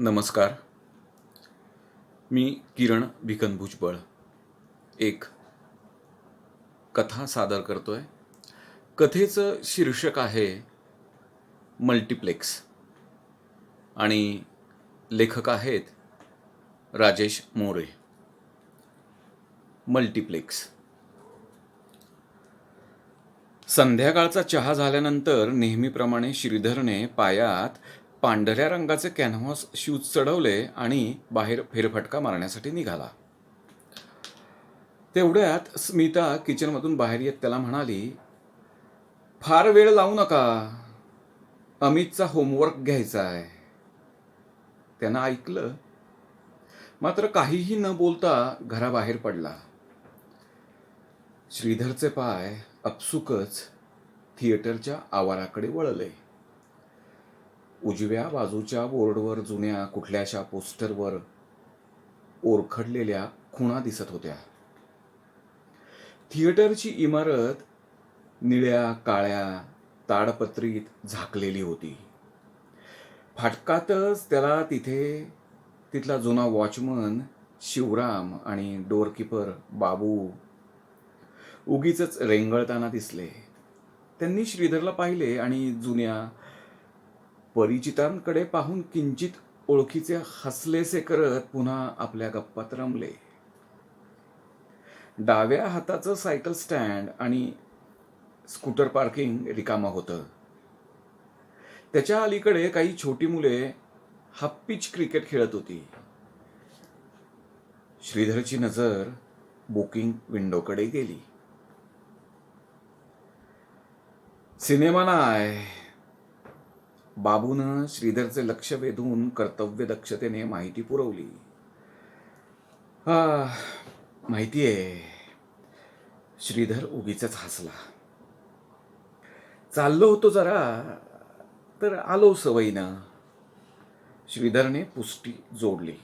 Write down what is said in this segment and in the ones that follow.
नमस्कार. मी किरण भिकन भुजबळ एक कथा सादर करतोय. कथेचं शीर्षक आहे मल्टिप्लेक्स आणि लेखक आहेत राजेश मोरे. मल्टिप्लेक्स. संध्याकाळचा चहा झाल्यानंतर नेहमीप्रमाणे श्रीधरने पायात पांढऱ्या रंगाचे कॅनव्हास शूज चढवले आणि बाहेर फेरफटका मारण्यासाठी निघाला. तेवढ्यात स्मिता किचनमधून बाहेर येत त्याला म्हणाली, फार वेळ लावू नका, अमितचा होमवर्क घ्यायचा आहे. त्यानं ऐकलं, मात्र काहीही न बोलता घराबाहेर पडला. श्रीधरचे पाय आपसुकच थिएटरच्या आवाराकडे वळले. उजव्या बाजूच्या बोर्डवर जुन्या कुठल्याशा पोस्टरवर ओरखडलेल्या खुणा दिसत होत्या. थिएटरची इमारत निळ्या काळ्या ताडपत्रीत झाकलेली होती. फाटकातच त्याला तिथला जुना वॉचमन शिवराम आणि डोअरकीपर बाबू उगीच रेंगळताना दिसले. त्यांनी श्रीधरला पाहिले आणि जुन्या परिचितांकडे पाहून किंचित ओळखीचे हसलेसे करत पुन्हा आपल्या गप्पात रमले. डाव्या हाताचं सायकल स्टँड आणि स्कूटर पार्किंग रिकामं होतं. त्याच्या अलीकडे काही छोटी मुले हाफ पिच क्रिकेट खेळत होती. श्रीधरची नजर बुकिंग विंडोकडे गेली. सिनेमा नाय. बाबूनं श्रीधरचे लक्ष वेधून कर्तव्य दक्षतेने माहिती पुरवली. माहिती आहे. श्रीधर उगीच हसला. चाललो होतो जरा, तर आलो सवयीनं. श्रीधरने पुष्टी जोडली.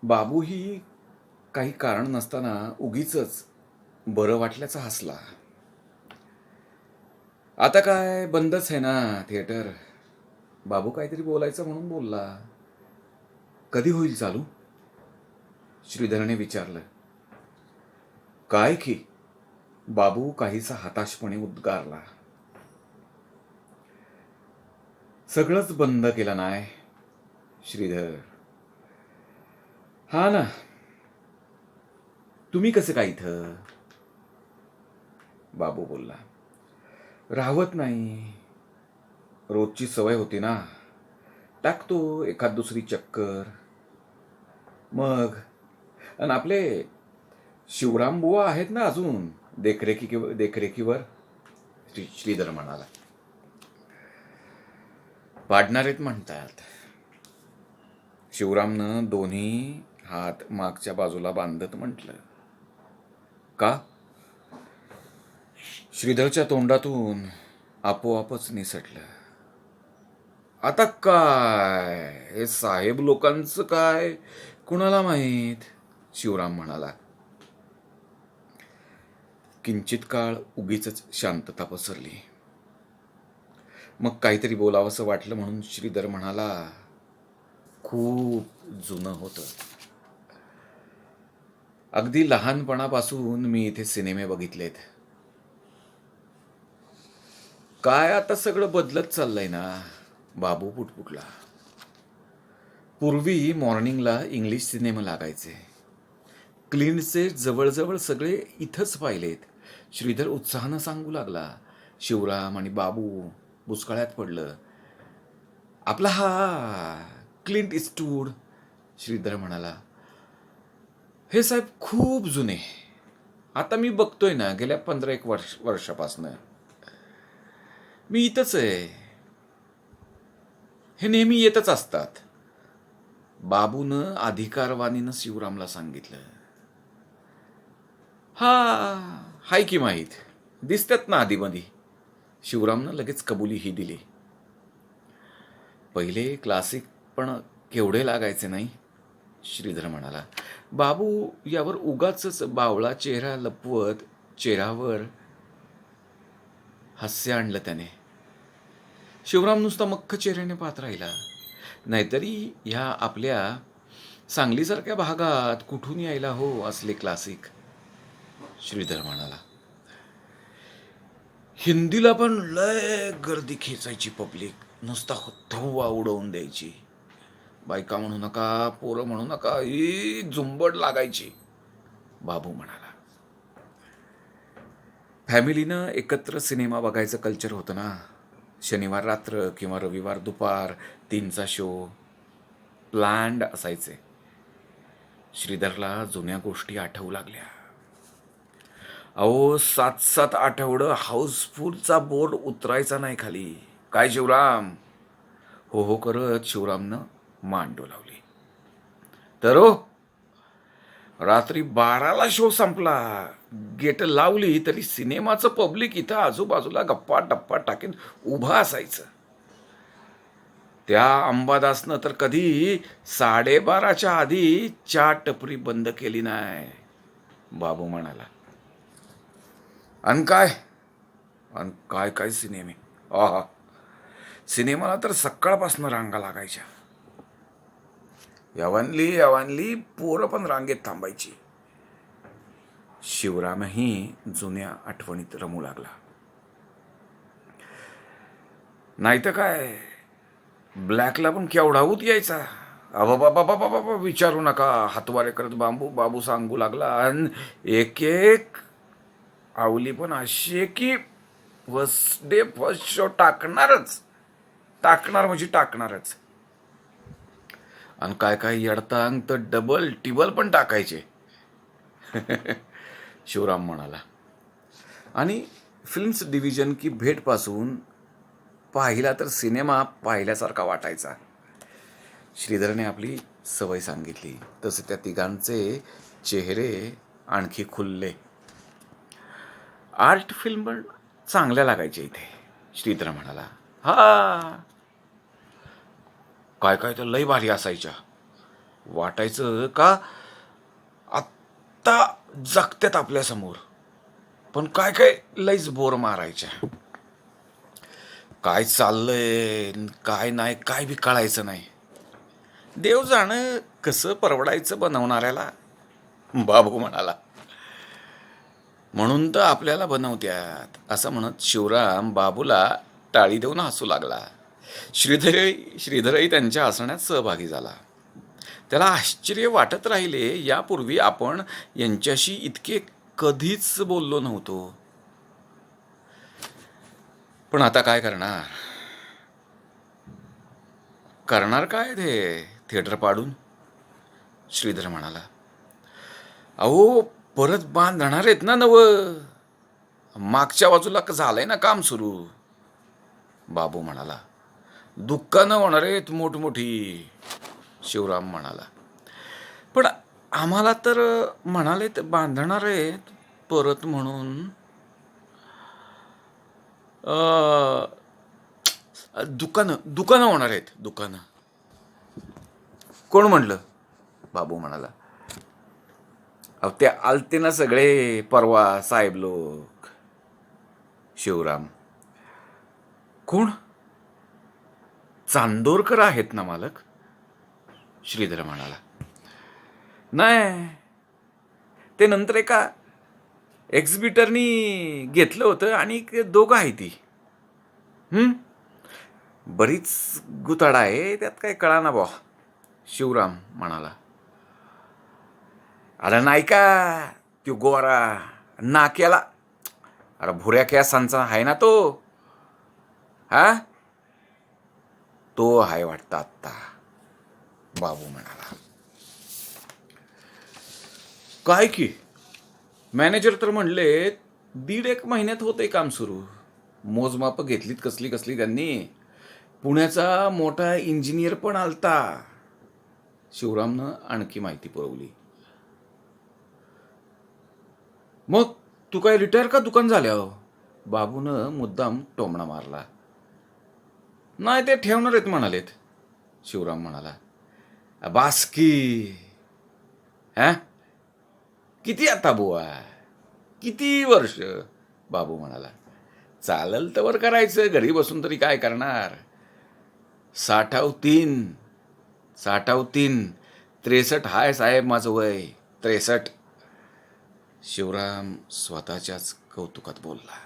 बाबूही काही कारण नसताना उगीच बरं वाटल्याचा हसला. आता काय बंदच आहे ना थिएटर. बाबू काहीतरी बोलायचं म्हणून बोलला. कधी होईल चालू? श्रीधरने विचारलं. काय की? बाबू काहीसा हताशपणे उद्गारला. सगळंच बंद केलं नाय. श्रीधर. हा ना. तुम्ही कसं काय इथं? बाबू बोलला. राहवत नाही. रोजची सवय होती ना. टाकतो एखाद दुसरी चक्कर. मग आणि आपले शिवराम बुवा आहेत ना अजून देखरेखीवर. श्रीधर म्हणाला. पाडणार आहेत म्हणतात. शिवरामनं दोन्ही हात मागच्या बाजूला बांधत म्हटलं. का? श्रीधरच्या तोंडातून आपोआपच निसटलं. आता काय हे साहेब लोकांचं काय कुणाला माहीत. शिवराम म्हणाला. किंचित काळ उगीच शांतता पसरली. मग काहीतरी बोलावंसं वाटलं म्हणून श्रीधर म्हणाला, खूप जुनं होतं. अगदी लहानपणापासून मी इथे सिनेमे बघितलेत. काय आता सगळं बदलत चाललंय ना. बाबू पुटपुटला. पूर्वी मॉर्निंगला इंग्लिश सिनेमा लागायचे. क्लिंटचे जवळजवळ सगळे इथंच पाहिलेत. श्रीधर उत्साहानं सांगू लागला. शिवराम आणि बाबू बुचकळ्यात पडलं. आपला हा क्लिंट इस्टवूड. श्रीधर म्हणाला. हे साहेब खूप जुने. आता मी बघतोय ना गेल्या 15-1 वर्षापासनं. मी इथंच आहे. हे नेहमी येतच असतात. बाबूनं अधिकारवाणीनं शिवरामला सांगितलं. हाय की माहीत. दिसतात ना आधीमधी. शिवरामनं लगेच कबुलीही दिली. पहिले क्लासिक पण केवढे लागायचे नाही. श्रीधर म्हणाला. बाबू यावर उगाच बावळा चेहरा लपवत चेहऱ्यावर हास्य आणलं त्याने. शिवराम नुसता मख्ख चेहऱ्याने पाहत राहिला. नाहीतरी ह्या आपल्या सांगलीसारख्या भागात कुठून यायला हो असले क्लासिक. श्रीधर म्हणाला. हिंदीला पण लय गर्दी खेचायची पब्लिक, नुसता धव्वा उडवून द्यायची. बायका म्हणू नका, पोरं म्हणू नका, ही झुंबड लागायची. बाबू म्हणाला. फॅमिलीनं एकत्र सिनेमा बघायचं कल्चर होतं ना. शनिवार रात्र किंवा रविवार दुपार 3चा शो प्लॅन्ड असायचे. श्रीधरला जुन्या गोष्टी आठवू लागल्या. अहो 7-7 आठवडं हाऊसफुलचा बोर्ड उतरायचा नाही खाली. काय शिवराम? हो हो करत शिवरामनं मान डोलावली. तर हो, रात्री 12ला शो संपला. गेट लावली तरी सिनेमाचं पब्लिक इथं आजूबाजूला गप्पा टप्पा टाकीन उभं असायचं. त्या अंबादासनं तर कधी 12:30च्या आधी चहा टपरी बंद केली नाही. बाबू म्हणाला. अन काय काय सिनेमे. आहा, सिनेमाला तर सकाळपासून रांगा लागायच्या. यवनली पोरं पण रांगेत थांबायची. शिवरामही जुन्या आठवणीत रमू लागला. नाही तर काय, ब्लॅकला पण केवढा ऊत यायचा. बाबा विचारू नका. हातवारे करत बाबू सांगू लागला. आणि एक एक आवली पण अशी आहे की फर्स्ट शो टाकणार म्हणजे टाकणारच. आणि काय काय येडतांग तर डबल टिबल पण टाकायचे. शिवराम म्हणाला. आणि फिल्म्स डिव्हिजन की भेटपासून पाहिला तर सिनेमा पाहिल्यासारखा वाटायचा. श्रीधरने आपली सवय सांगितली तसे त्या तिघांचे चेहरे आणखी खुलले. आर्ट फिल्म पण चांगल्या लागायच्या इथे. श्रीधर म्हणाला. हा, काय काय तर लय भारी असायच्या. वाटायचं का आत्ता जगत्यात आपल्या समोर. पण काय काय लयच बोर मारायच्या. काय चाललंय काय नाही काय बी कळायचं नाही. देव जाणं कसं परवडायचं बनवणाऱ्याला. बाबू म्हणाला. म्हणून तर आपल्याला बनवत्यात असं म्हणत शिवराम बाबूला टाळी देऊन हसू लागला. श्रीधरही त्यांच्या हसण्यात सहभागी झाला. त्याला आश्चर्य वाटत राहिले, यापूर्वी आपण यांच्याशी इतके कधीच बोललो नव्हतो. पण आता काय करणार काय ते थिएटर पाडून. श्रीधर म्हणाला. अहो परत बांधणार आहेत ना नव, मागच्या बाजूला झालंय ना काम सुरू. बाबू म्हणाला. दुकानं होणार आहेत मोठमोठी. शिवराम म्हणाला. पण आम्हाला तर म्हणालेत बांधणार आहेत परत म्हणून. दुकानं होणार आहेत दुकानं. कोण म्हणलं? बाबू म्हणाला. अहो ते आलते ना सगळे परवा साहेब लोक. शिवराम. कोण? चांदोरकर आहेत ना मालक. श्रीधर म्हणाला. नाही, ते नंतर एका एक्झिबिटरनी घेतलं होतं आणि दोघं आहे ती. बरीच गुताड आहे त्यात, काय कळा ना बा. शिवराम म्हणाला. अरे नाही का त्यो गोरा नाक्याला, अरे भुऱ्या केसांचा आहे ना तो. हा, तो आहे वाटतं आत्ता. बाबू म्हणाला. काय की मॅनेजर तर म्हणले 1.5 महिन्यात होते काम सुरू. मोजमाप घेतलीत कसली कसली त्यांनी. पुण्याचा मोठा इंजिनियर पण आलता. शिवरामनं आणखी माहिती पुरवली. मग तू काय रिटायर का दुकान झाल्यावर? बाबूनं मुद्दाम टोमणा मारला. नाही ते ठेवणार आहेत म्हणालेत. शिवराम म्हणाला. बास्की. हा, किती आता बुवा, किती वर्ष? बाबू म्हणाला. चालल तर करायचं, घरी बसून तरी काय करणार. 60 3 साठावतीन. 63 हाय साहेब माझं वय. 63. शिवराम स्वतःच्याच कौतुकात बोलला.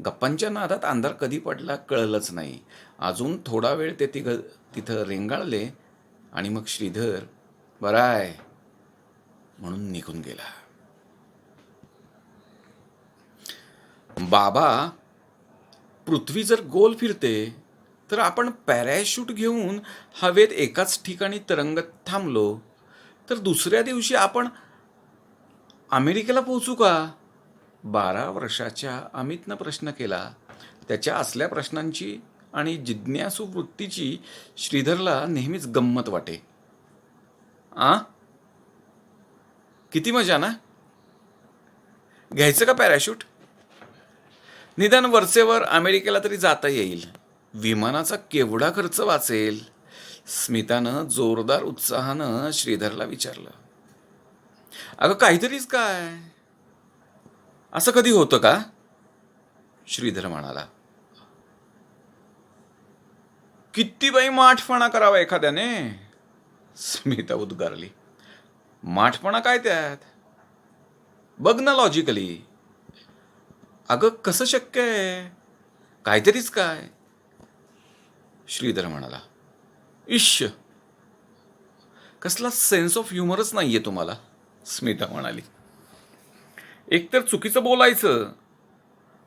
गप्पांच्या नादात अंधार कधी पडला कळलंच नाही. अजून थोडा वेळ ते तिथं रेंगाळले आणि मग श्रीधर बराय म्हणून निघून गेला. बाबा, पृथ्वी जर गोल फिरते तर आपण पॅराशूट घेऊन हवेत एकाच ठिकाणी तरंगत थांबलो तर दुसऱ्या दिवशी आपण अमेरिकेला पोहोचू का? 12 वर्षाच्या अमितनं प्रश्न केला. त्याच्या असल्या प्रश्नांची आणि जिज्ञासू वृत्तीची श्रीधरला नेहमीच गंमत वाटे. किती मजा ना? घ्यायचं का पॅराशूट? निदान वरचेवर अमेरिकेला तरी जाता येईल. विमानाचा केवढा खर्च वाचेल? स्मितानं जोरदार उत्साहानं श्रीधरला विचारलं. अगं काहीतरीच काय? असं कधी होतं का? श्रीधर म्हणाला. किती बाई माठपणा करावा एखाद्याने? स्मिता उद्गारली. माठपणा काय त्यात? बघ ना लॉजिकली. अगं कसं शक्य आहे? काहीतरीच काय? श्रीधर म्हणाला. इश्श, कसला सेन्स ऑफ ह्युमरच नाहीये तुम्हाला? स्मिता म्हणाली. एकतर चुकीचं बोलायचं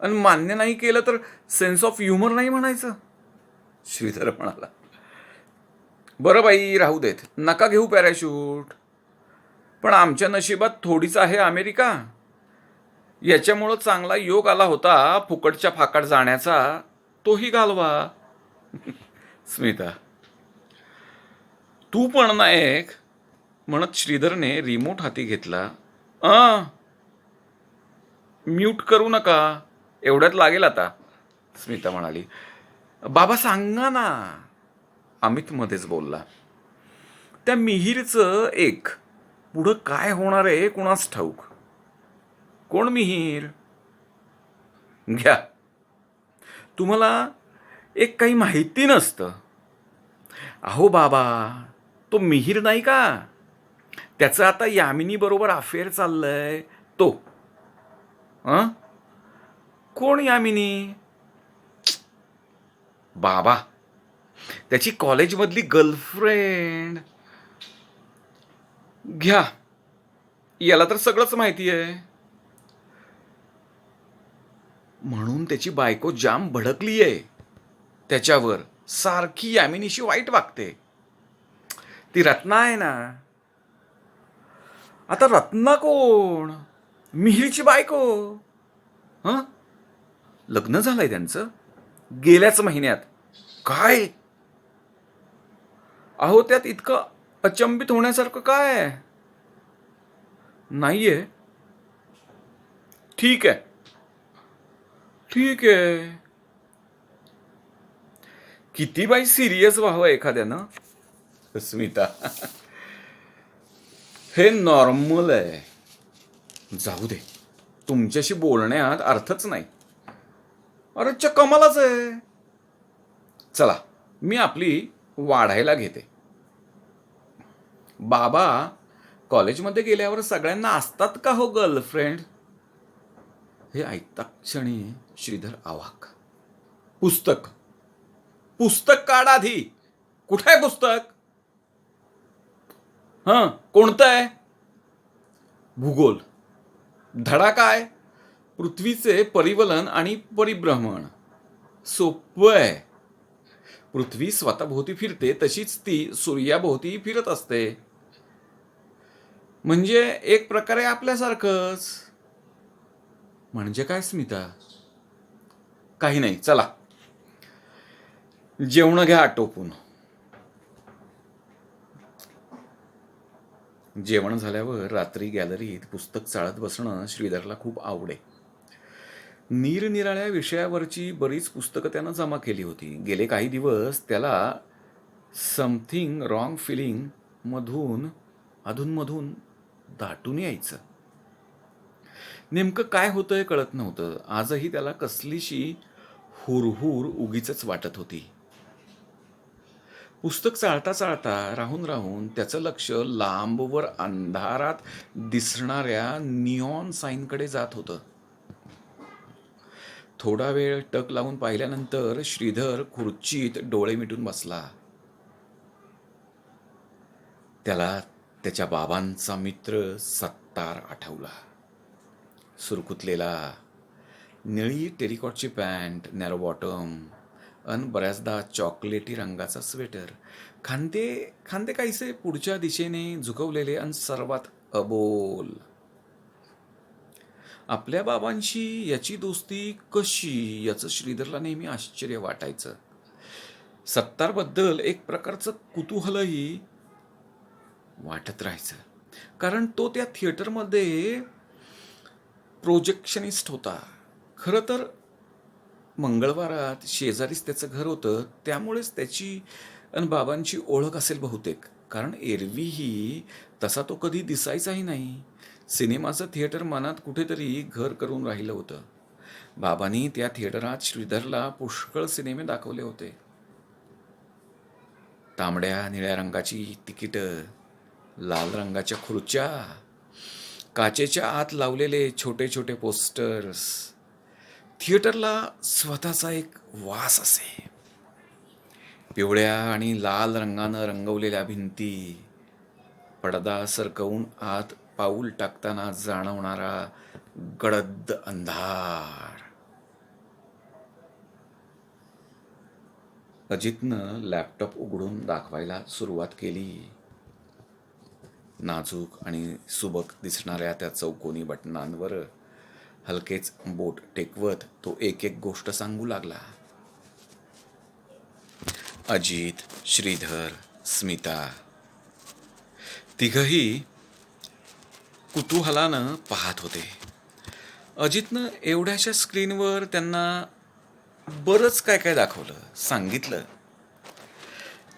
आणि मान्य नाही केलं तर सेन्स ऑफ ह्युमर नाही म्हणायचं. श्रीधर म्हणाला. बरं बाई, राहू देत, नका घेऊ पॅराशूट. पण आमच्या नशिबात थोडीच आहे अमेरिका. याच्यामुळं चांगला योग आला होता फुकटच्या फाकाट जाण्याचा, तोही घालवा. स्मिता. तू पण नायक म्हणत श्रीधरने रिमोट हाती घेतला. म्यूट करू नका, एवढ्यात लागेल आता. स्मिता म्हणाली. बाबा सांगा ना. अमित मध्येच बोलला. त्या मिहीरचं एक. पुढं काय होणार आहे कुणास ठाऊक. कोण मिहीर? घ्या, तुम्हाला एक काही माहिती नसतं. अहो बाबा, तो मिहीर नाही का? त्याचं आता यामिनी बरोबर अफेअर चाललंय तो. कोण यामिनी? बाबा, त्याची कॉलेजमधली गर्लफ्रेंड. घ्या, याला तर सगळंच माहिती आहे. म्हणून त्याची बायको जाम भडकली आहे त्याच्यावर. सारखी यामिनीशी वाईट वागते. ती रत्ना आहे ना. आता रत्ना कोण? मिहीरची बायको. लग्न झालंय त्यांचं गेल्याच महिन्यात. काय? अहो त्यात इतकं अचंबित होण्यासारखं काय नाहीये. ठीक आहे, ठीक आहे. किती बाई सिरियस व्हावं एखाद्यानं? स्मिता. हे नॉर्मल आहे. जाऊ दे, तुमच्याशी बोलण्यात अर्थच नाही. अरे कमालच आहे. चला, मी आपली वाढायला घेते. बाबा, कॉलेजमध्ये गेल्यावर सगळ्यांना असतात का हो गर्लफ्रेंड? हे ऐकता क्षणी श्रीधर अवाक. पुस्तक पुस्तक काढ आधी. कुठे आहे पुस्तक? कोणतं आहे? भूगोल. धडा काय? पृथ्वीचे परिवलन आणि परिभ्रमण. सोपं आहे. पृथ्वी स्वतःभोवती फिरते तशीच ती सूर्याभोवती फिरत असते. म्हणजे एक प्रकारे आपल्यासारखंच. म्हणजे काय स्मिता? काही नाही, चला जेवण घ्या आटोपून. जेवण झाल्यावर रात्री गॅलरीत पुस्तक चाळत बसणं श्रीधरला खूप आवडे. निरनिराळ्या विषयावरची बरीच पुस्तकं त्यानं जमा केली होती. गेले काही दिवस त्याला समथिंग रॉंग फिलिंग मधून अधूनमधून दाटून यायचं. नेमकं काय होतंय कळत नव्हतं. आजही त्याला कसलीशी हुरहुर उगीच वाटत होती. पुस्तक चाळता चाळता राहून राहून त्याचं लक्ष लांबवर अंधारात दिसणाऱ्या निऑन साईनकडे जात होतं. थोडा वेळ टक लावून पाहिल्यानंतर श्रीधर खुर्चीत डोळे मिटून बसला. त्याला त्याच्या बाबांचा मित्र सत्तार आठवला. सुरकुतलेला, निळी टेरिकॉटची पॅन्ट, नॅरो बॉटम अन बऱ्याचदा चॉकलेटी रंगाचा स्वेटर, खांदे खांदे काहीसे पुढच्या दिशेने झुकवलेले अन सर्वात अबोल. आपल्या बाबांशी याची दोस्ती कशी याचं श्रीधरला नेहमी आश्चर्य वाटायचं. सत्तारबद्दल एक प्रकारचं कुतूहलही वाटत राहायचं, कारण तो त्या थिएटरमध्ये प्रोजेक्शनिस्ट होता. खरं तर मंगळवारात शेजारीच त्याचं घर होतं, त्यामुळेच त्याची आणि बाबांची ओळख असेल बहुतेक, कारण एरवीही तसा तो कधी दिसायचाही नाही. सिनेमाचं थिएटर मनात कुठेतरी घर करून राहिलं होतं. बाबांनी त्या थिएटरात श्रीधरला पुष्कळ सिनेमे दाखवले होते. तांबड्या निळ्या रंगाची तिकीटं, लाल रंगाच्या खुर्च्या, काचेच्या आत लावलेले छोटे छोटे पोस्टर्स. थिएटरला स्वतःचा एक वास असे. पिवळ्या आणि लाल रंगानं रंगवलेल्या भिंती, पडदा सरकवून आत पाऊल टाकताना जाणवणारा गडद अंधार. अजितनं लॅपटॉप उघडून दाखवायला सुरुवात केली. नाजूक आणि सुबक दिसणाऱ्या त्या चौकोनी बटनांवर हलकेच बोट टेकवत तो एक एक गोष्ट सांगू लागला. अजित, श्रीधर, स्मिता तिघही कुतूहलानं पाहत होते. अजितनं एवढ्याशा स्क्रीनवर त्यांना बरंच काय काय दाखवलं, सांगितलं.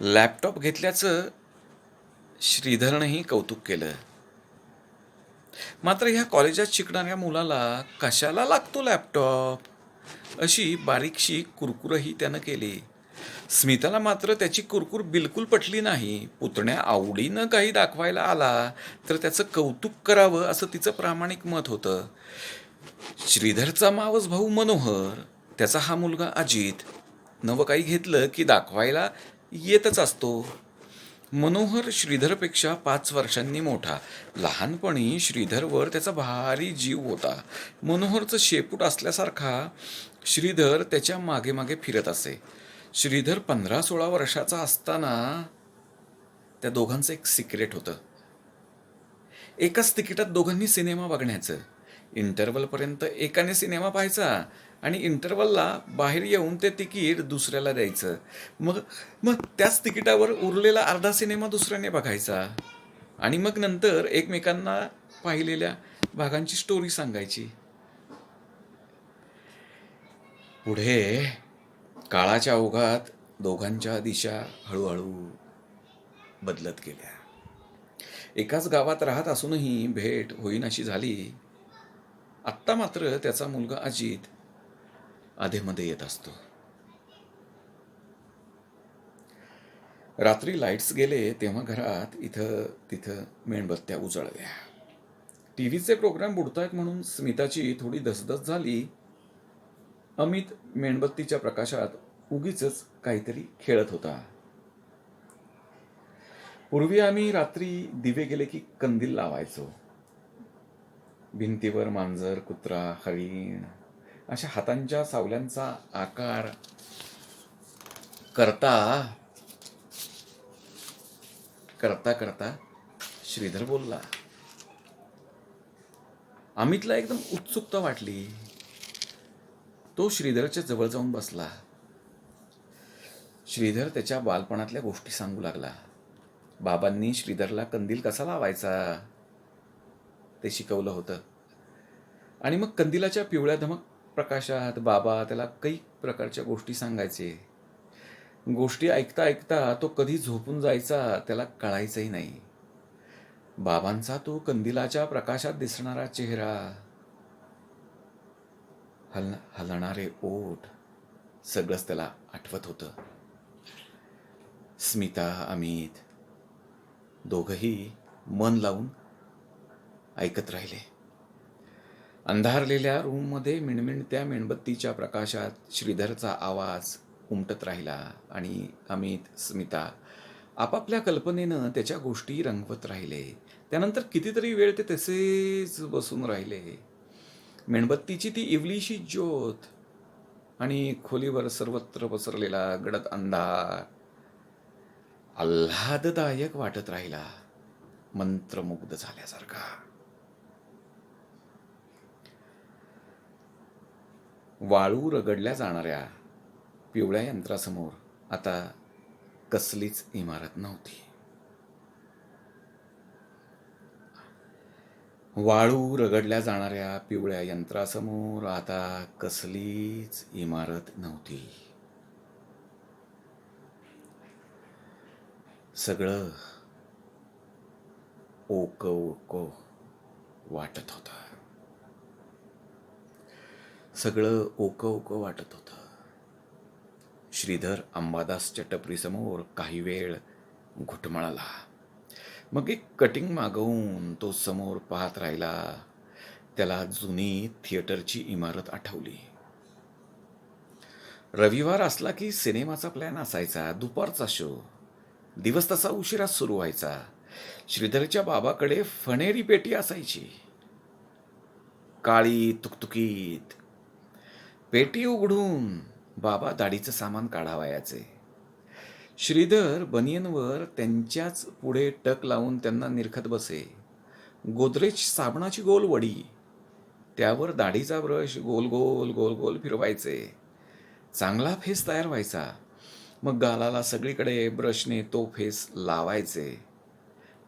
लॅपटॉप घेतल्याचं श्रीधरनंही कौतुक केलं. मात्र ह्या कॉलेजात शिकणाऱ्या मुलाला कशाला लागतो लॅपटॉप, अशी बारीकशी कुरकुरही त्यानं केली. स्मिताला मात्र त्याची कुरकुर बिलकुल पटली नाही. पुतण्या आवडीनं काही दाखवायला आला तर त्याचं कौतुक करावं असं तिचं प्रामाणिक मत होतं. श्रीधरचा मावस भाऊ मनोहर, त्याचा हा मुलगा अजित, नवं काही घेतलं की दाखवायला येतच असतो. मनोहर श्रीधरपेक्षा 5 वर्षांनी मोठा. लहानपणी श्रीधरवर त्याचा भारी जीव होता. मनोहरचं शेपूट असल्यासारखा श्रीधर त्याच्या मागे मागे फिरत असे. श्रीधर 15-16 वर्षाचा असताना त्या दोघांचं एक सिक्रेट होतं. एकाच तिकिटात दोघांनी सिनेमा बघण्याचं. इंटरवलपर्यंत एकाने सिनेमा पाहायचा आणि इंटरवलला बाहेर येऊन ते तिकीट दुसऱ्याला द्यायचं. मग मग त्याच तिकिटावर उरलेला अर्धा सिनेमा दुसऱ्याने बघायचा आणि मग नंतर एकमेकांना पाहिलेल्या भागांची स्टोरी सांगायची. पुढे काळाच्या ओघात दोघांच्या दिशा हळूहळू बदलत गेल्या. एकाच गावात राहत असूनही भेट होईनाशी झाली. आत्ता मात्र त्याचा मुलगा अजित अधेमध्ये येत असतो. रात्री लाईट्स गेले तेव्हा घरात इथं तिथं मेणबत्त्या उजळल्या. टीव्हीचे प्रोग्राम बुडतायत म्हणून स्मिताची थोडी दसदस झाली. अमित मेणबत्तीच्या प्रकाशात उगीचच काहीतरी खेळत होता. पूर्वी आम्ही रात्री दिवे गेले की कंदील लावायचो. भिंतीवर मांजर, कुत्रा, हरिण अशा हातांच्या सावल्यांचा आकार करता करता करता श्रीधर बोलला. अमितला एकदम उत्सुकता वाटली. तो श्रीधरच्या जवळ जाऊन बसला. श्रीधर त्याच्या बालपणातल्या गोष्टी सांगू लागला. बाबांनी श्रीधरला कंदील कसा लावायचा ते शिकवलं होतं आणि मग कंदिलाच्या पिवळ्या धमक प्रकाशात बाबा त्याला काही प्रकारच्या गोष्टी सांगायचे. गोष्टी ऐकता ऐकता तो कधी झोपून जायचा त्याला कळायचंही नाही. बाबांचा तो कंदिलाच्या प्रकाशात दिसणारा चेहरा, हलणारे ओठ, सगळंच त्याला आठवत होतं. स्मिता, अमित दोघंही मन लावून ऐकत राहिले. अंधारलेल्या रूममध्ये मिणमिणत्या मेणबत्तीच्या प्रकाशात श्रीधरचा आवाज उमटत राहिला आणि अमित, स्मिता आपापल्या कल्पनेनं त्याच्या गोष्टी रंगवत राहिले. त्यानंतर कितीतरी वेळ ते तसेच बसून राहिले. मेणबत्तीची ती इवलीशी ज्योत आणि खोलीवर सर्वत्र पसरलेला गडद अंधार आल्हाददायक वाटत राहिला, मंत्रमुग्ध झाल्यासारखा. वाळू रगडल्या जाणाऱ्या पिवळ्या यंत्रासमोर आता कसलीच इमारत नव्हती. वाळू रगडल्या जाणाऱ्या पिवळ्या यंत्रासमोर आता कसलीच इमारत नव्हती. सगळं ओक ओक वाटत होतं. सगळं ओक ओक वाटत होतं. श्रीधर अंबादासच्या टपरीसमोर काही वेळ घुटमळाला. मग एक कटिंग मागवून तो समोर पाहत राहिला. त्याला जुनी थिएटरची इमारत आठवली. रविवार असला की सिनेमाचा प्लॅन असायचा, दुपारचा शो. दिवस तसा उशिरा सुरू व्हायचा. श्रीधरच्या बाबाकडे फणेरी पेटी असायची, काळी तुकतुकीत. पेटी उघडून बाबा दाढीचं सामान काढावयाचे. श्रीधर बनियनवर त्यांच्याच पुढे टक लावून त्यांना निरखत बसे. गोदरेज साबणाची गोल वडी, त्यावर दाढीचा ब्रश गोल गोल गोल गोल फिरवायचे. चांगला फेस तयार व्हायचा. मग गालाला सगळीकडे ब्रशने तो फेस लावायचे.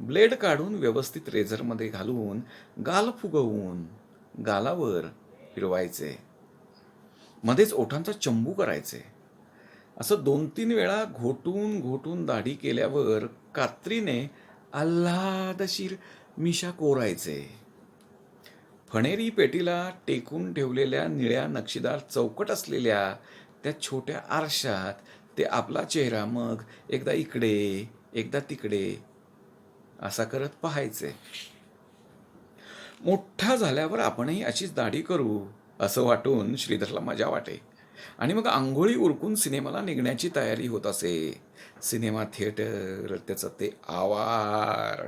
ब्लेड काढून व्यवस्थित रेझरमध्ये घालून गाल फुगवून गालावर फिरवायचे. मध्येच ओठांचा चंबू करायचे. असं 2-3 वेळा घोटून घोटून दाढी केल्यावर कात्रीने आल्हादशीर मिशा कोरायचे. फणेरी पेटीला टेकून ठेवलेल्या निळ्या नक्षीदार चौकट असलेल्या त्या छोट्या आरशात ते आपला चेहरा मग एकदा इकडे एकदा तिकडे असा करत पाहायचे. मोठा झाल्यावर आपणही अशीच दाढी करू असं वाटून श्रीधरला मजा वाटे. आणि मग आंघोळी उरकून सिनेमाला निघण्याची तयारी होत असे. सिनेमा थिएटर, त्याचं ते आवार,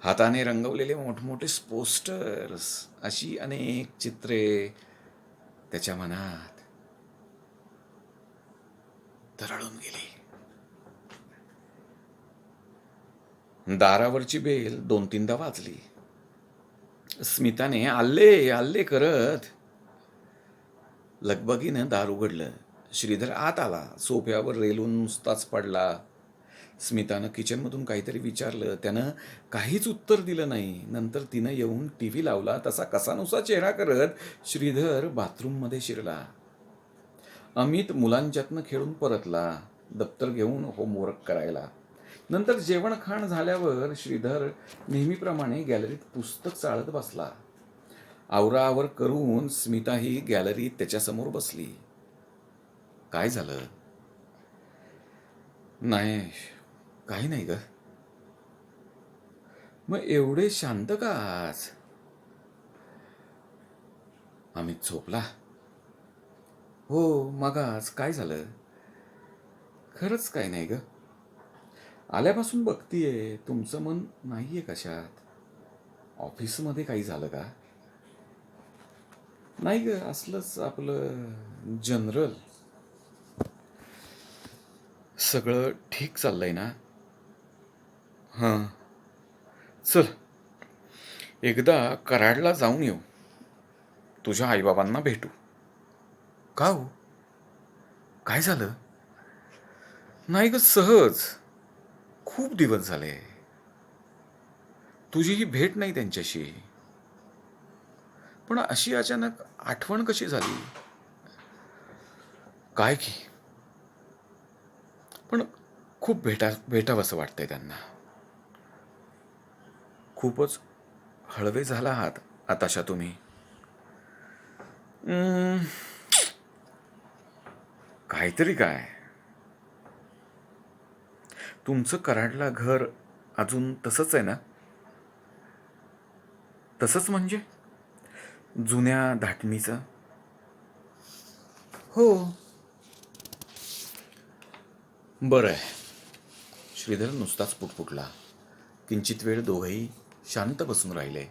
हाताने रंगवलेले मोठमोठे पोस्टर्स, अशी अनेक चित्रे त्याच्या मनात तरळून गेली. दारावरची बेल 2-3दा वाजली. स्मिताने आल्ले आल्ले करत लगबगीनं दार उघडलं. श्रीधर आत आला. सोफ्यावर रेलून नुसताच पडला. स्मितानं किचनमधून काहीतरी विचारलं. त्यानं काहीच उत्तर दिलं नाही. नंतर तिनं येऊन टीव्ही लावला. तसा कसानुसा चेहरा करत श्रीधर बाथरूममध्ये शिरला. अमित मुलांच्यातनं खेळून परतला, दप्तर घेऊन होमवर्क करायला. नंतर जेवण खाण झाल्यावर श्रीधर नेहमीप्रमाणे गॅलरीत पुस्तक चाळत बसला. आवराआवर करून स्मिताही गॅलरीत त्याच्यासमोर बसली. काय झालं? नाही, काही नाही ग. मग एवढे शांत का आज? अमित झोपला. हो, मगाच. काय झालं? खरंच काय नाही ग. आल्यापासून बघतीये तुमचं मन नाहीये कशात. ऑफिसमध्ये काही झालं का? नाही ग, असलंच आपलं जनरल. सगळं ठीक चाललंय ना? हां, चल एकदा कराडला जाऊन येऊ. तुझ्या आईबाबांना भेटू. का हो? काय झालं? नाही ग, सहज. खूप दिवस झाले. तुझी ही भेट नाही त्यांच्याशी. पण अशी अचानक आठवण कशी झाली? काय की, पण खूप भेटावंसं वाटतंय त्यांना. खूपच हळवे झाला आहात आताशा तुम्ही. हम्म, काहीतरी काय. तुमचं कराडला घर अजून तसंच आहे ना? तसंच म्हणजे जुन्या धाटणीचं? हो. बरं आहे. श्रीधर नुसताच पुटपुटला. किंचित वेळ दोघंही शांत बसून राहिले.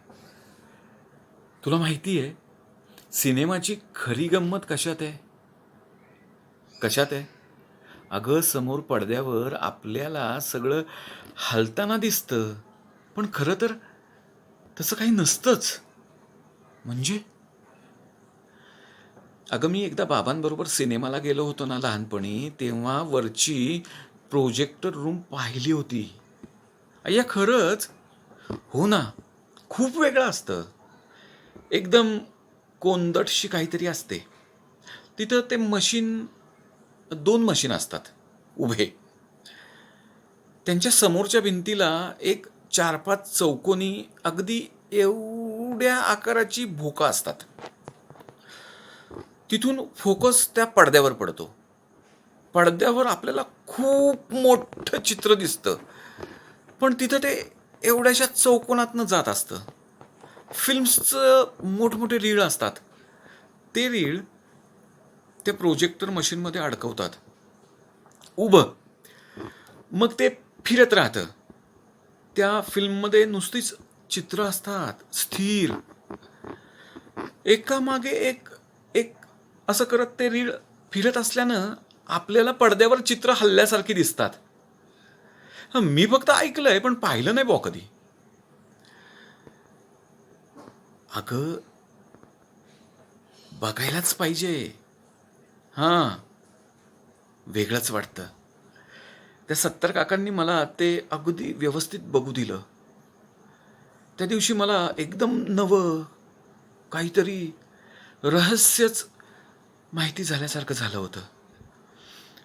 तुला माहिती आहे सिनेमाची खरी गंमत कशात आहे? कशात आहे? अगं समोर पडद्यावर आपल्याला सगळं हलताना दिसतं, पण खरं तर तसं काही नसतंच. म्हणजे अगं मी एकदा बाबांबरोबर सिनेमाला गेलो होतो ना लहानपणी, तेव्हा वरची प्रोजेक्टर रूम पाहिली होती. अय्या खरंच. हो ना. खूप वेगळं असतं. एकदम कोंदटशी काहीतरी असते. तिथं ते मशीन, 2 मशीन असतात उभे. त्यांच्या समोरच्या भिंतीला एक 4-5 चौकोनी अगदी एवढ्या आकाराची भोकं असतात. तिथून फोकस त्या पडद्यावर पडतो. पडद्यावर आपल्याला खूप मोठं चित्र दिसतं, पण तिथं ते एवढ्याशा चौकोनातनं जात असतं. फिल्म्सचं मोठमोठे रीळ असतात. ते रीळ त्या प्रोजेक्टर मशीनमध्ये अडकवतात उभं. मग ते फिरत राहतं. त्या फिल्ममध्ये नुसतीच चित्र असतात स्थिर, एकामागे एक एक असं करत ते रीळ फिरत असल्यानं आपल्याला पडद्यावर चित्र हलल्यासारखी दिसतात. मी फक्त ऐकलंय पण पाहिलं नाही बुवा कधी. अगं बघायलाच पाहिजे. हां, वेगळंच वाटतं. त्या 70 काकांनी मला ते अगदी व्यवस्थित बघू दिलं. त्या दिवशी मला एकदम नवं काहीतरी रहस्यच माहिती झाल्यासारखं झालं होतं.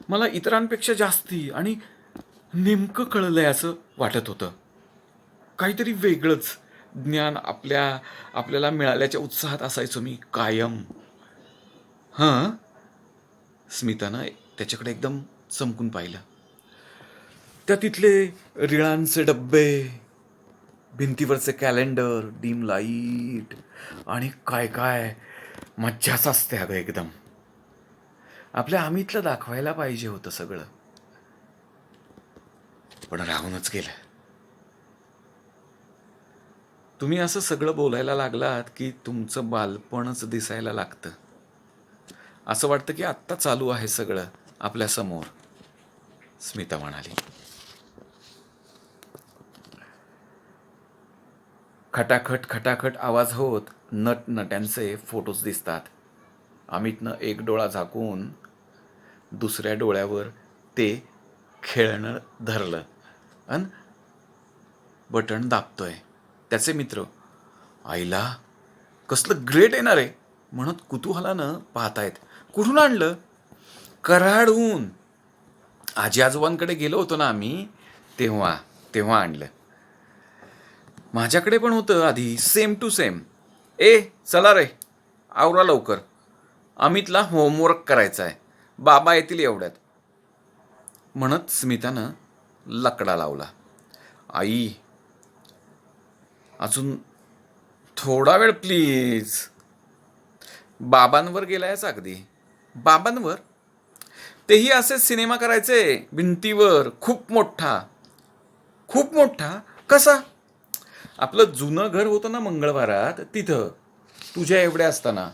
मला इतरांपेक्षा जास्ती आणि नेमकं कळलंय असं वाटत होतं. काहीतरी वेगळंच ज्ञान आपल्याला मिळाल्याच्या उत्साहात असायचो मी कायम. हां, स्मितानं त्याच्याकडे एकदम चमकून पाहिलं. त्या तिथले रिळांचे डब्बे, भिंतीवरचे कॅलेंडर, डीम लाईट आणि काय काय मज्जाच असते अगं एकदम. आपल्या अमितला दाखवायला पाहिजे होतं सगळं, पण राहूनच गेलं. तुम्ही असं सगळं बोलायला लागलात की तुमचं बालपणच दिसायला लागतं. असं वाटतं की आत्ता चालू आहे सगळं आपल्या समोर, स्मिता म्हणाली. खटाखट खटाखट आवाज होत नटनट्यांचे फोटोज दिसतात. अमितनं एक डोळा झाकून दुसऱ्या डोळ्यावर ते खेळणं धरलं अन बटण दाबतोय. त्याचे मित्र आईला कसलं ग्रेट येणार आहे म्हणत कुतूहलानं पाहतायत. कुठून आणलं? कराडहून. आजी आजोबांकडे गेलो होतो ना आम्ही, तेव्हा तेव्हा आणलं. माझ्याकडे पण होतं आधी सेम टू सेम. चला रे आवरा लवकर, अमितला होमवर्क करायचा आहे, बाबा येतील एवढ्यात म्हणत स्मितानं लकडा लावला. आई अजून थोडा वेळ प्लीज. बाबांवर गेलायच अगदी. बाबांवर? तेही असेच सिनेमा करायचे भिंतीवर, खूप मोठा. खूप मोठा कसा? आपलं जुनं घर होतं ना मंगळवारात, तिथं तुझ्या एवढ्या असताना.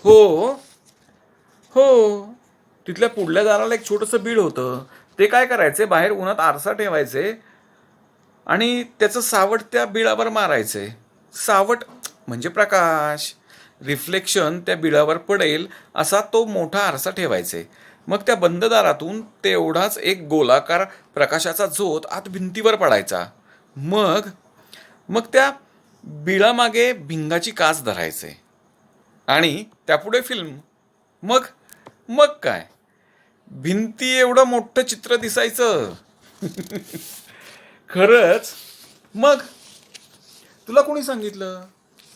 हो हो. तिथल्या पुढल्या दाराला एक छोटंसं बीड होतं. ते काय करायचे, बाहेर उन्हात आरसा ठेवायचे आणि त्याचं सावट त्या बिळावर मारायचे. सावट म्हणजे प्रकाश, रिफ्लेक्शन त्या बिळावर पडेल असा तो मोठा आरसा ठेवायचे. मग त्या बंद दारातून तेवढाच एक गोलाकार प्रकाशाचा झोत आत भिंतीवर पडायचा. मग मग त्या बिळामागे भिंगाची काच धरायचे आणि त्यापुढे फिल्म. मग मग काय, भिंती एवढं मोठं चित्र दिसायचं. खरंच. मग तुला कोणी सांगितलं?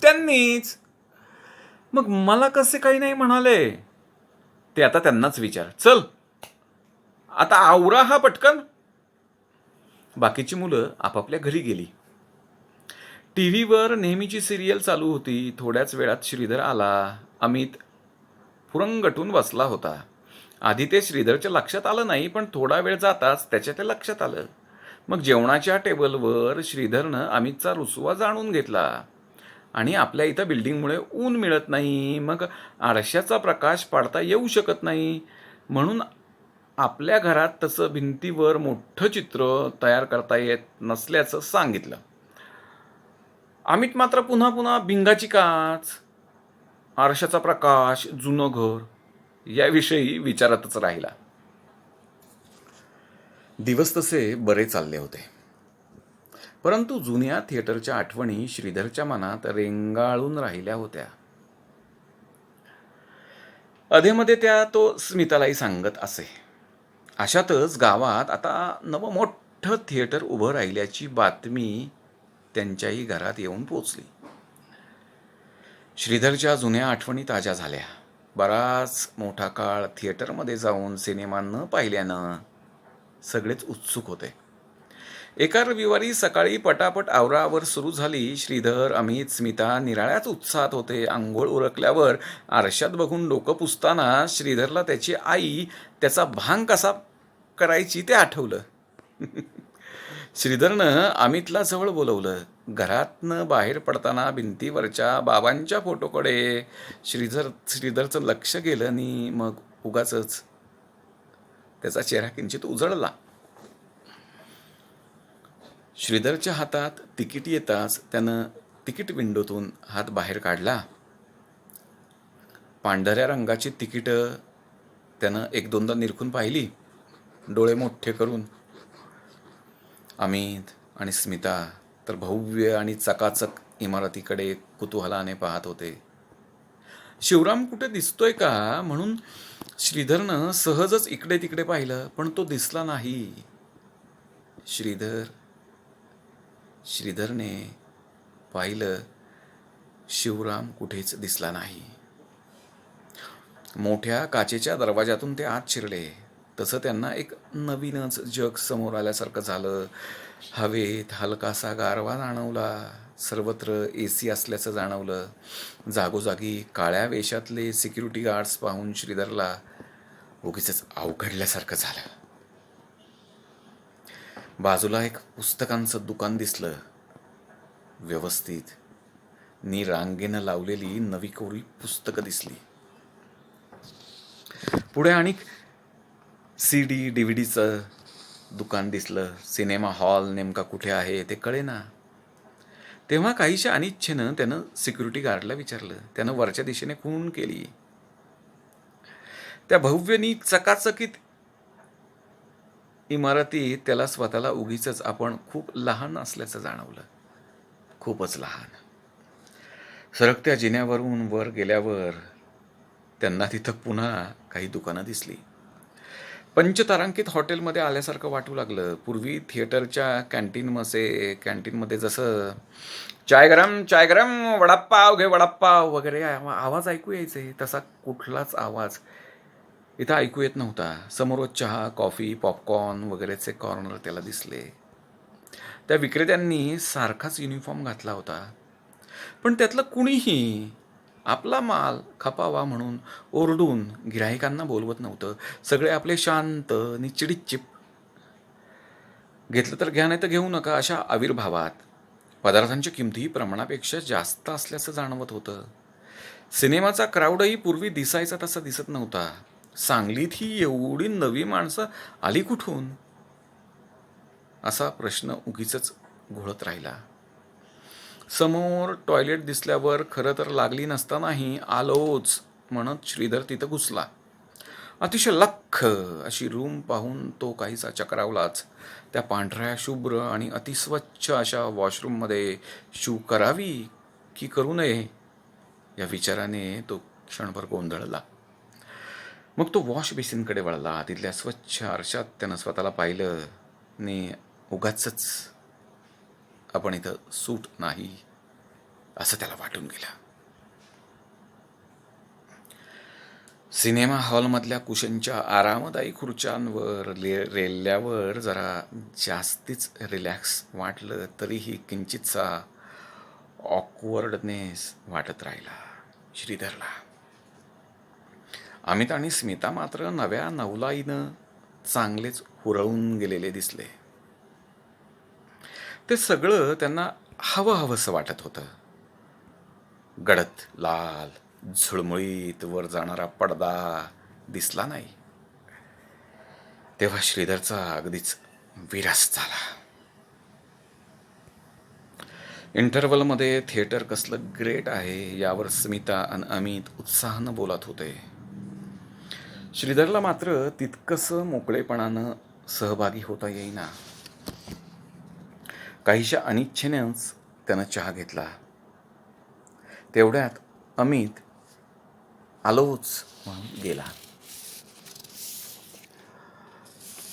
त्यांनीच. मग मला कसे काही नाही म्हणाले? ते आता त्यांनाच विचार. चल आता आवरा हा पटकन. बाकीची मुलं आपापल्या घरी गेली. टीव्हीवर नेहमीची सिरियल चालू होती. थोड्याच वेळात श्रीधर आला. अमित फुरंगटून बसला होता. आधी ते श्रीधरच्या लक्षात आलं नाही, पण थोडा वेळ जाताच त्याच्या ते लक्षात आलं. मग जेवणाच्या टेबलवर श्रीधरनं अमितचा रुसवा जाणून घेतला. आणि आपल्या इथं बिल्डिंगमुळे ऊन मिळत नाही, मग आरशाचा प्रकाश पाडता येऊ शकत नाही, म्हणून आपल्या घरात तसं भिंतीवर मोठं चित्र तयार करता येत नसल्याचं सांगितलं. अमित मात्र पुन्हा पुन्हा भिंगाची काच, आरशाचा प्रकाश, जुनं घर याविषयी विचारतच राहिला. दिवस तसे बरे चालले होते, परंतु जुन्या थिएटरच्या आठवणी श्रीधरच्या मनात रेंगाळून राहिल्या होत्या. अधेमध्ये त्या तो स्मितालाही सांगत असे. अशातच गावात आता नवं मोठं थिएटर उभं राहिल्याची बातमी त्यांच्याही घरात येऊन पोचली. श्रीधरच्या जुन्या आठवणी ताज्या झाल्या. बराच मोठा काळ थिएटरमध्ये जाऊन सिनेमा न पाहिल्यानं सगळेच उत्सुक होते. एका रविवारी सकाळी पटापट आवराआवर सुरू झाली. श्रीधर, अमित, स्मिता निराळ्याच उत्साहात होते. अंघोळ उरकल्यावर आरशात बघून डोकं पुसताना श्रीधरला त्याची आई त्याचा भांग कसा करायची ते आठवलं. श्रीधरनं अमितला जवळ बोलवलं. घरातनं बाहेर पडताना भिंतीवरच्या बाबांच्या फोटोकडे श्रीधरचं लक्ष गेलं आणि मग उगाचच त्याचा चेहरा किंचित उजळला. श्रीधरच्या हातात तिकीट येताच त्यानं तिकीट विंडोतून हात बाहेर काढला. पांढऱ्या रंगाची तिकीटं त्यानं एक दोनदा निरखून पाहिली, डोळे मोठे करून. अमित आणि स्मिता तर भव्य आणि चकाचक इमारतीकडे कुतूहलाने पाहत होते. शिवराम कुठे दिसतोय का म्हणून श्रीधरनं सहजच इकडे तिकडे पाहिलं, पण तो दिसला नाही. श्रीधरने पाहिलं, शिवराम कुठेच दिसला नाही. मोठ्या काचेच्या दरवाजातून ते आत शिरले. तसं त्यांना एक नवीनच जग समोर आल्यासारखं झालं. हवेत हलकासा गारवा जाणवला. सर्वत्र AC असल्याचं जाणवलं. जागोजागी काळ्या वेशातले सिक्युरिटी गार्ड्स पाहून श्रीधरला उगीचच अवघडल्यासारखं झालं. बाजूला एक पुस्तकांचं दुकान दिसलं. व्यवस्थित रांगेनं लावलेली नवी कोरी पुस्तकं दिसली. पुढे आणि CD DVDचं दुकान दिसलं. सिनेमा हॉल नेमका कुठे आहे ते कळेना. तेव्हा काहीशा अनिच्छेनं त्यानं सिक्युरिटी गार्डला विचारलं. त्यानं वरच्या दिशेने खूण केली. त्या भव्य चकाचकीत इमारतीत त्याला स्वतःला उगीचच आपण खूप लहान असल्याचं जाणवलं. खूपच लहान. सरकत्या जिन्यावरून वर गेल्यावर त्यांना तिथं पुन्हा काही दुकानं दिसली. पंचतारांकित हॉटेलमध्ये आल्यासारखं वाटू लागलं. पूर्वी थिएटरच्या कॅन्टीनमध्ये जसं चाय गरम, वडापाव घे वडापाव वगैरे आवाज ऐकू यायचे, तसा कुठलाच आवाज इथं ऐकू येत नव्हता. समोरच चहा, कॉफी, पॉपकॉर्न वगैरेचे कॉर्नर त्याला दिसले. त्या विक्रेत्यांनी सारखाच युनिफॉर्म घातला होता, पण त्यातलं कुणीही आपला माल खपावा म्हणून ओरडून गिऱ्हाईकांना बोलवत नव्हतं. सगळे आपले शांत आणि चिडीचिप, घेतलं तर घ्या नाही तर घेऊ नका अशा आविर्भावात. पदार्थांच्या किमतीही प्रमाणापेक्षा जास्त असल्याचं जाणवत होतं. सिनेमाचा क्राऊडही पूर्वी दिसायचा तसा दिसत नव्हता. सांगलीत ही एवढी नवी माणसं आली कुठून असा प्रश्न उगीचच घोळत राहिला. समोर टॉयलेट दिसल्यावर खरं तर लागली नसतानाही आलोच म्हणत श्रीधर तिथं घुसला. अतिशय लख्ख अशी रूम पाहून तो काहीसा चक्रावलाच. त्या पांढऱ्या शुभ्र आणि अतिस्वच्छ अशा वॉशरूममध्ये शू करावी की करू नये या विचाराने तो क्षणभर गोंधळला. मग तो वॉश बेसिनकडे वळला. तिथल्या स्वच्छ आरशात त्यानं स्वतःला पाहिलं आणि उगाचच आपण इथं सूट नाही असं त्याला वाटून गेलं. सिनेमा हॉलमधल्या कुशनच्या आरामदायी खुर्च्यांवर रेलल्यावर जरा जास्तीच रिलॅक्स वाटलं तरीही किंचितसा ऑकवर्डनेस वाटत राहिला श्रीधरला. अमित आणि स्मिता मात्र नव्या नवलाईनं चांगलेच हुरळून गेलेले दिसले. ते सगळं त्यांना हवं हवंसं वाटत होतं. गडद लाल झुळमुळीत वर जाणारा पडदा दिसला नाही तेव्हा श्रीधरचा अगदीच विरस झाला. इंटरव्हलमध्ये थिएटर कसलं ग्रेट आहे यावर स्मिता आणि अमित उत्साहानं बोलत होते. श्रीधरला मात्र तितकंसं मोकळेपणानं सहभागी होता येईना. काहीशा अनिच्छेनेच त्यानं चहा घेतला. तेवढ्यात अमित आलोच म्हणून गेला.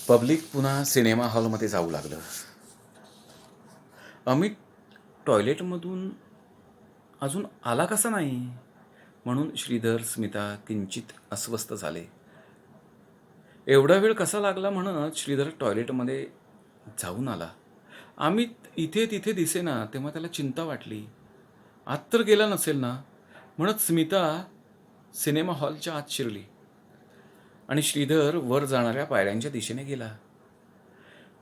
पब्लिक पुन्हा सिनेमा हॉलमध्ये जाऊ लागलं. अमित टॉयलेटमधून अजून आला कसा नाही म्हणून श्रीधर स्मिता किंचित अस्वस्थ झाले. एवढा वेळ कसा लागला म्हणत श्रीधर टॉयलेटमध्ये जाऊन आला. अमित इथे तिथे दिसेना तेव्हा त्याला चिंता वाटली. आत तर गेला नसेल ना म्हणत स्मिता सिनेमा हॉलच्या आत शिरली आणि श्रीधर वर जाणाऱ्या पायऱ्यांच्या दिशेने गेला.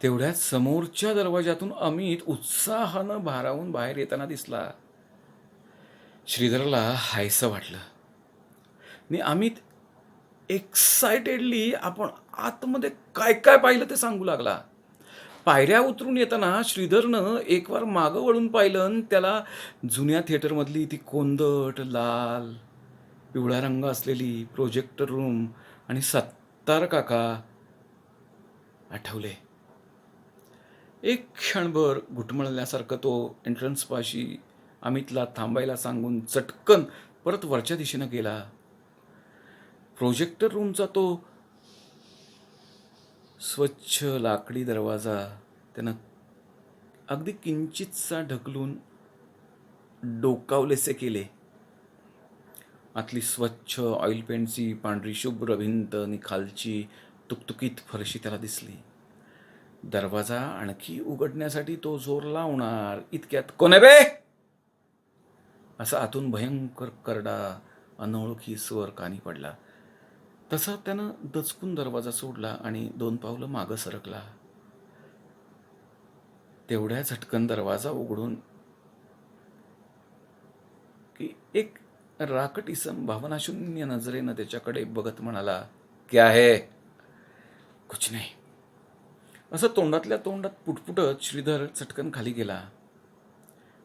तेवढ्यात समोरच्या दरवाजातून अमित उत्साहानं भारावून बाहेर येताना दिसला. श्रीधरला हायसं वाटलं आणि अमित एक्सायटेडली आपण आतमध्ये काय काय पाहिलं ते सांगू लागला. पायऱ्या उतरून येताना श्रीधरनं एक वार मागं वळून पाहिलं आणि त्याला जुन्या थिएटरमधली ती कोंदट लाल पिवळा रंग असलेली प्रोजेक्टर रूम आणि सत्तार काका आठवले. एक क्षणभर घुटमळल्यासारखं तो एंट्रन्सपाशी अमितला थांबायला सांगून चटकन परत वरच्या दिशेनं गेला. प्रोजेक्टर रूमचा तो स्वच्छ लाकडी दरवाजा त्यानं अगदी किंचितसा ढकलून डोकावलेसे केले. आतली स्वच्छ ऑइल पेंटची पांढरी शुभ्र भिंत आणि खालची तुकतुकीत फरशी त्याला दिसली. दरवाजा आणखी उघडण्यासाठी तो जोर लावणार इतक्यात कोण बे असा आतून भयंकर करडा अनोळखी स्वर कानी पडला. तसा त्यानं दचकून दरवाजा सोडला आणि 2 पावलं मागं सरकला. तेवढ्या झटकन दरवाजा उघडून की एक राकट इसम भावनाशून्य नजरेनं त्याच्याकडे बघत म्हणाला, क्या है? कुछ नाही असं तोंडातल्या तोंडात पुटपुटत श्रीधर चटकन खाली गेला.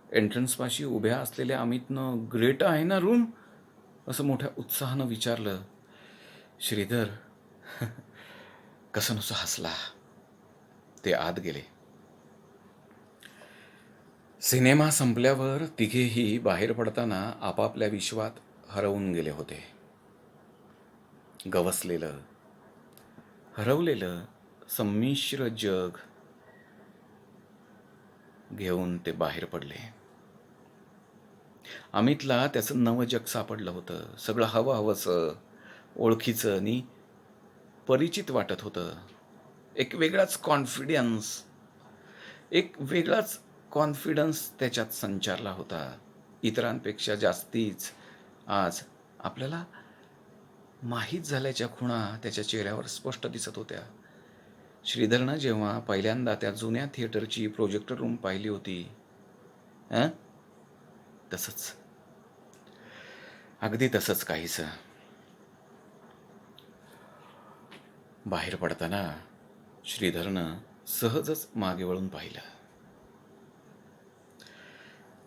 एंट्रन्सपाशी उभ्या असलेल्या अमितनं ग्रेट आहे ना रूम असं मोठ्या उत्साहानं विचारलं. श्रीधर कसं नुसतं हसला. ते आत गेले. सिनेमा संपल्यावर तिघेही बाहेर पडताना आपापल्या विश्वात हरवून गेले होते. गवसलेलं हरवलेलं संमिश्र जग घेऊन ते बाहेर पडले. अमितला त्याचं नवं जग सापडलं होतं. सगळं हवं हवंसं ओळखीचं आणि परिचित वाटत होतं. एक वेगळाच कॉन्फिडन्स त्याच्यात संचारला होता. इतरांपेक्षा जास्तीच आज आपल्याला माहीत झाल्याच्या खुणा त्याच्या चेहऱ्यावर स्पष्ट दिसत होत्या. श्रीधरनं जेव्हा पहिल्यांदा त्या जुन्या थिएटरची प्रोजेक्टर रूम पाहिली होती तसंच अगदी तसंच काहीसं. बाहेर पडताना श्रीधरनं सहजच मागे वळून पाहिलं.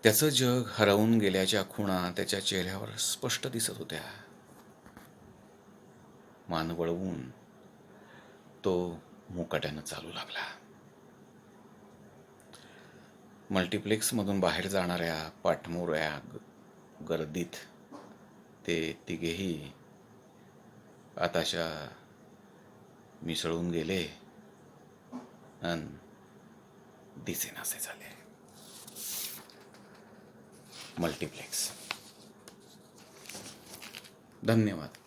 त्याचं जग हरवून गेल्याच्या खुणा त्याच्या चेहऱ्यावर स्पष्ट दिसत होत्या. मान वळवून तो मुकाट्यानं चालू लागला. मल्टिप्लेक्समधून बाहेर जाणाऱ्या पाठमोऱ्या गर्दीत ते तिघेही आताशा मिसळून गेले आणि दिसेनासे झाले. मल्टिप्लेक्स. धन्यवाद.